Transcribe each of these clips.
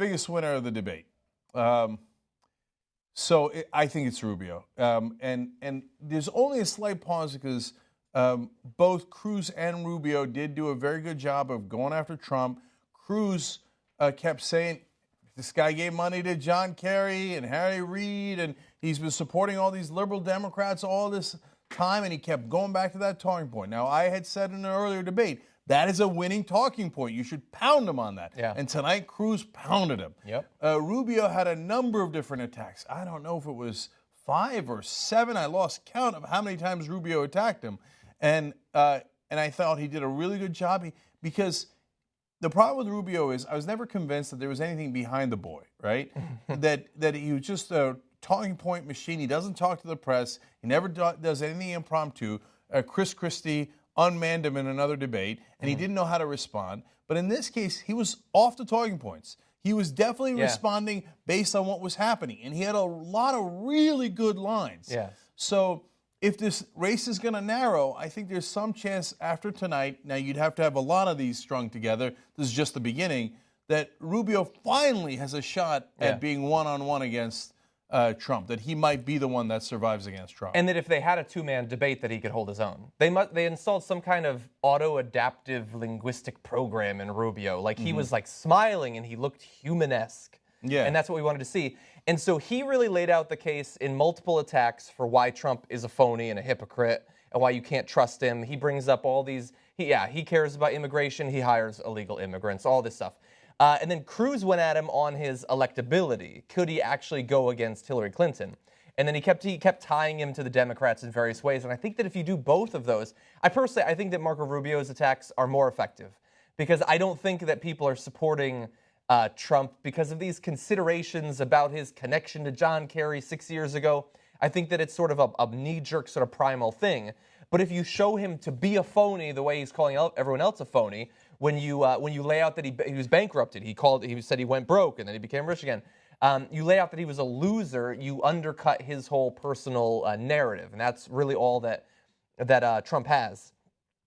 biggest winner of the debate? I think it's Rubio. And there's only a slight pause because both Cruz and Rubio did do a very good job of going after Trump. Cruz kept saying, this guy gave money to John Kerry and Harry Reid, and he's been supporting all these liberal Democrats all this time, and he kept going back to that talking point. Now, I had said in an earlier debate, that is a winning talking point. You should pound him on that. Yeah. And tonight, Cruz pounded him. Yep. Rubio had a number of different attacks. I don't know if it was 5 or 7. I lost count of how many times Rubio attacked him. And I thought he did a really good job because the problem with Rubio is I was never convinced that there was anything behind the boy, right? that he was just a talking point machine. He doesn't talk to the press. He never does anything impromptu. Chris Christie unmanned him in another debate, and he didn't know how to respond. But in this case, he was off the talking points. He was definitely responding based on what was happening, and he had a lot of really good lines. Yes. So if this race is going to narrow, I think there's some chance after tonight, now you'd have to have a lot of these strung together, this is just the beginning, that Rubio finally has a shot at being one-on-one against Trump, that he might be the one that survives against Trump. And that if they had a two-man debate, that he could hold his own. They installed some kind of auto-adaptive linguistic program in Rubio. Like he was like smiling and he looked human-esque. Yeah. And that's what we wanted to see. And so he really laid out the case in multiple attacks for why Trump is a phony and a hypocrite and why you can't trust him. He brings up all these, he cares about immigration. He hires illegal immigrants, all this stuff. And then Cruz went at him on his electability. Could he actually go against Hillary Clinton? And then he kept tying him to the Democrats in various ways. And I think that if you do both of those, I think that Marco Rubio's attacks are more effective because I don't think that people are supporting Trump because of these considerations about his connection to John Kerry 6 years ago. I think that it's sort of a knee-jerk sort of primal thing. But if you show him to be a phony the way he's calling everyone else a phony, when you lay out that he was bankrupted, he said he went broke and then he became rich again. You lay out that he was a loser, you undercut his whole personal narrative, and that's really all that Trump has.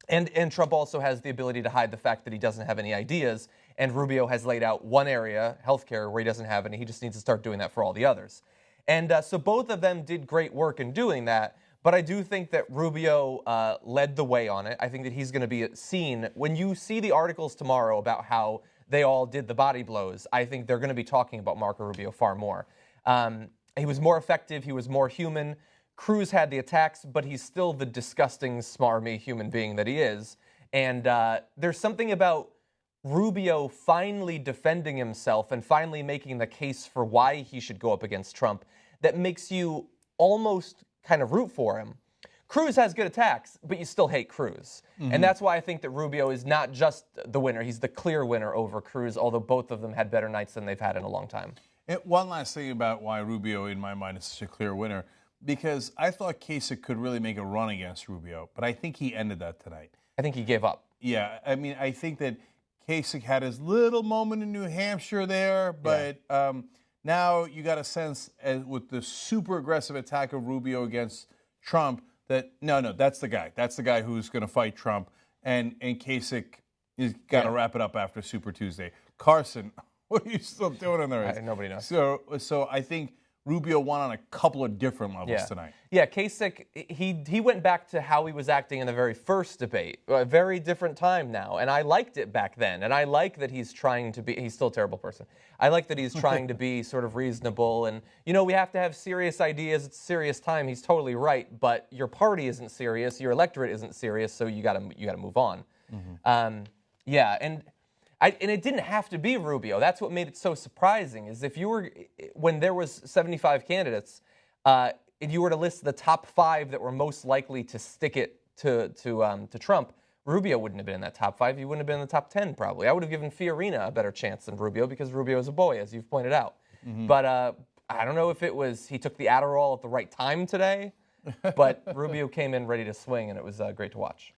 And Trump also has the ability to hide the fact that he doesn't have any ideas. And Rubio has laid out one area, healthcare, where he doesn't have any. He just needs to start doing that for all the others. And so both of them did great work in doing that. But I do think that Rubio led the way on it. I think that he's going to be seen. When you see the articles tomorrow about how they all did the body blows, I think they're going to be talking about Marco Rubio far more. He was more effective. He was more human. Cruz had the attacks, but he's still the disgusting, smarmy human being that he is. And there's something about Rubio finally defending himself and finally making the case for why he should go up against Trump that makes you almost kind of root for him. Cruz has good attacks, but you still hate Cruz. And that's why I think that Rubio is not just the winner. He's the clear winner over Cruz, although both of them had better nights than they've had in a long time. And one last thing about why Rubio, in my mind, is such a clear winner, because I thought Kasich could really make a run against Rubio, but I think he ended that tonight. I think he gave up. Yeah, I mean, I think that Kasich had his little moment in New Hampshire there, but now you got a sense with the super aggressive attack of Rubio against Trump that, no, that's the guy. That's the guy who's going to fight Trump. And Kasich is got to wrap it up after Super Tuesday. Carson, what are you still doing in the race? Nobody knows. So I think Rubio won on a couple of different levels tonight. Yeah, Kasich, he went back to how he was acting in the very first debate, a very different time now, and I liked it back then, and I like that he's trying to be, he's still a terrible person. I like that he's trying to be sort of reasonable, and, we have to have serious ideas, it's a serious time, he's totally right, but your party isn't serious, your electorate isn't serious, so you gotta move on. And it didn't have to be Rubio. That's what made it so surprising. Is when there was 75 candidates, if you were to list the top 5 that were most likely to stick it to Trump, Rubio wouldn't have been in that top 5. He wouldn't have been in the top 10 probably. I would have given Fiorina a better chance than Rubio because Rubio is a boy, as you've pointed out. But I don't know if it was he took the Iadarola at the right time today, but Rubio came in ready to swing, and it was great to watch.